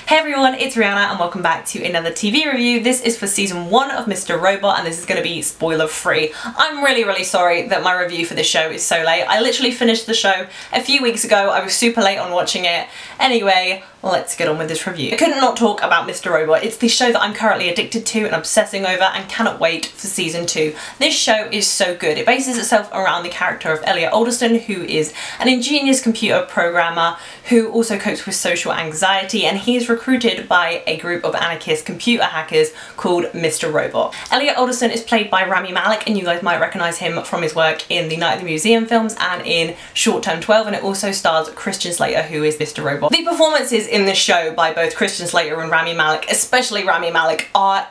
Hey everyone, it's Rihanna and welcome back to another TV review. This is for season 1 of Mr. Robot and this is going to be spoiler free. I'm really sorry that my review for this show is so late. I literally finished the show a few weeks ago. I was super late on watching it. Anyway, let's get on with this review. I couldn't not talk about Mr. Robot. It's the show that I'm currently addicted to and obsessing over and cannot wait for season 2. This show is so good. It bases itself around the character of Elliot Alderson, who is an ingenious computer programmer who also copes with social anxiety, and he is recruited by a group of anarchist computer hackers called Mr. Robot. Elliot Alderson is played by Rami Malek, and you guys might recognise him from his work in the Night at the Museum films and in Short Term 12, and it also stars Christian Slater, who is Mr. Robot. The performances in this show by both Christian Slater and Rami Malek, especially Rami Malek, are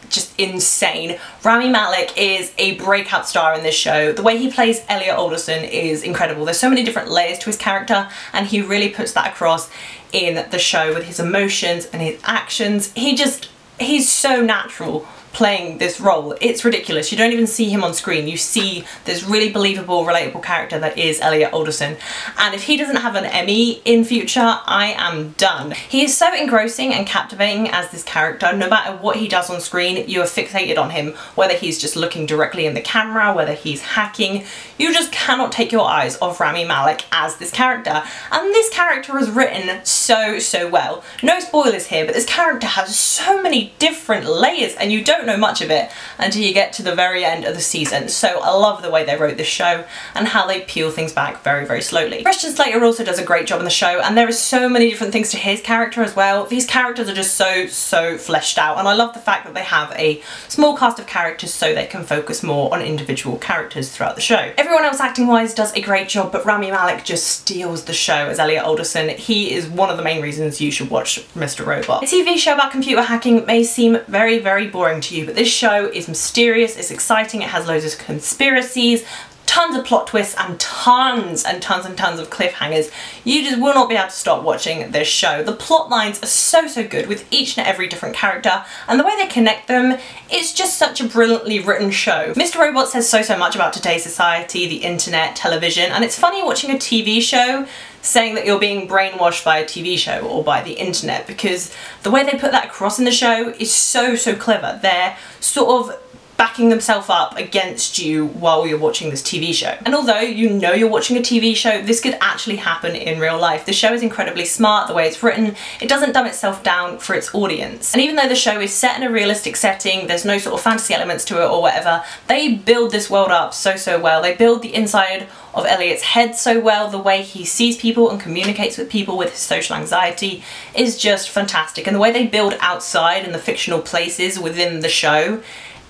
just insane. Rami Malek is a breakout star in this show. The way he plays Elliot Alderson is incredible. There's so many different layers to his character and he really puts that across in the show with his emotions and his actions. He's so natural playing this role. It's ridiculous. You don't even see him on screen. You see this really believable, relatable character that is Elliot Alderson. And if he doesn't have an Emmy in future, I am done. He is so engrossing and captivating as this character. No matter what he does on screen, you are fixated on him. Whether he's just looking directly in the camera, whether he's hacking, you just cannot take your eyes off Rami Malek as this character. And this character is written so well. No spoilers here, but this character has so many different layers and you don't know much of it until you get to the very end of the season. So I love the way they wrote this show and how they peel things back very slowly. Christian Slater also does a great job in the show, and there are so many different things to his character as well. These characters are just so fleshed out, and I love the fact that they have a small cast of characters so they can focus more on individual characters throughout the show. Everyone else acting wise does a great job, but Rami Malek just steals the show as Elliot Alderson. He is one of the main reasons you should watch Mr. Robot. A TV show about computer hacking may seem very boring to you, but this show is mysterious, it's exciting, it has loads of conspiracies, tons of plot twists and tons of cliffhangers. You just will not be able to stop watching this show. The plot lines are so good with each and every different character, and the way they connect them, it's just such a brilliantly written show. Mr. Robot says so much about today's society, the internet, television, and it's funny watching a TV show saying that you're being brainwashed by a TV show or by the internet, because the way they put that across in the show is so clever. They're sort of backing themselves up against you while you're watching this TV show. And although you know you're watching a TV show, this could actually happen in real life. The show is incredibly smart, the way it's written, it doesn't dumb itself down for its audience. And even though the show is set in a realistic setting, there's no sort of fantasy elements to it or whatever, they build this world up so well. They build the inside of Elliot's head so well. The way he sees people and communicates with people with his social anxiety is just fantastic. And the way they build outside and the fictional places within the show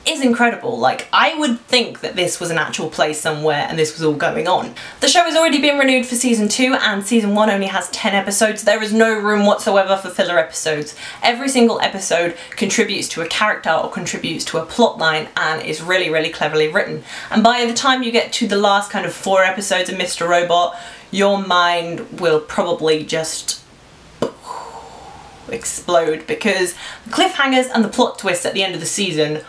is incredible. Like, I would think that this was an actual place somewhere and this was all going on. The show has already been renewed for season 2 and season 1 only has 10 episodes. There is no room whatsoever for filler episodes. Every single episode contributes to a character or contributes to a plot line and is really cleverly written. And by the time you get to the last kind of 4 episodes of Mr. Robot, your mind will probably just explode, because the cliffhangers and the plot twists at the end of the season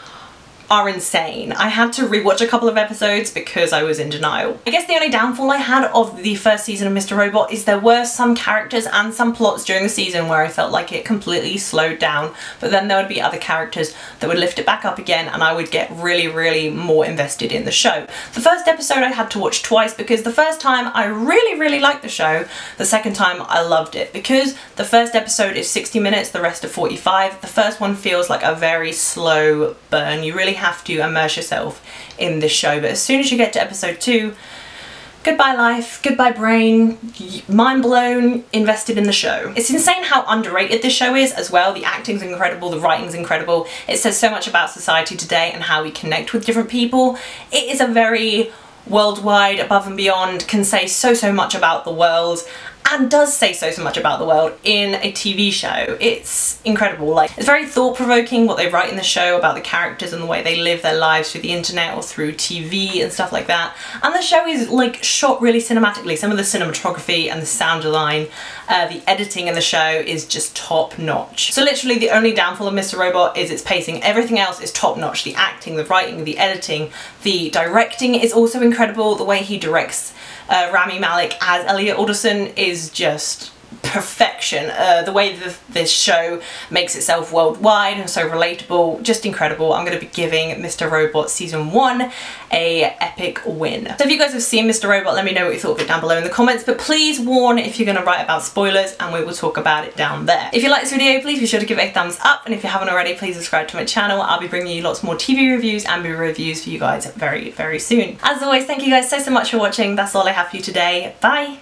are insane. I had to rewatch a couple of episodes because I was in denial. I guess the only downfall I had of the first season of Mr. Robot is there were some characters and some plots during the season where I felt like it completely slowed down, but then there would be other characters that would lift it back up again and I would get really more invested in the show. The first episode I had to watch twice because the first time I really liked the show, the second time I loved it. Because the first episode is 60 minutes, the rest are 45, the first one feels like a very slow burn. You really have to immerse yourself in this show, but as soon as you get to episode 2, goodbye life, goodbye brain, mind blown, invested in the show. It's insane how underrated this show is as well. The acting's incredible, the writing's incredible. It says so much about society today and how we connect with different people. It is a very worldwide, above and beyond, can say so much about the world, and does say so much about the world in a TV show. It's incredible. Like, it's very thought-provoking what they write in the show about the characters and the way they live their lives through the internet or through TV and stuff like that. And the show is like shot really cinematically. Some of the cinematography and the sound design, the editing in the show is just top-notch. So literally the only downfall of Mr. Robot is its pacing. Everything else is top-notch. The acting, the writing, the editing, the directing is also incredible. The way he directs Rami Malek as Elliot Alderson is just perfection. The way that this show makes itself worldwide and so relatable, just incredible. I'm going to be giving Mr. Robot season 1 a epic win. So if you guys have seen Mr. Robot, let me know what you thought of it down below in the comments, but please warn if you're going to write about spoilers, and we will talk about it down there. If you like this video, please be sure to give it a thumbs up, and if you haven't already, please subscribe to my channel. I'll be bringing you lots more TV reviews and movie reviews for you guys very, very soon. As always, thank you guys so much for watching. That's all I have for you today. Bye!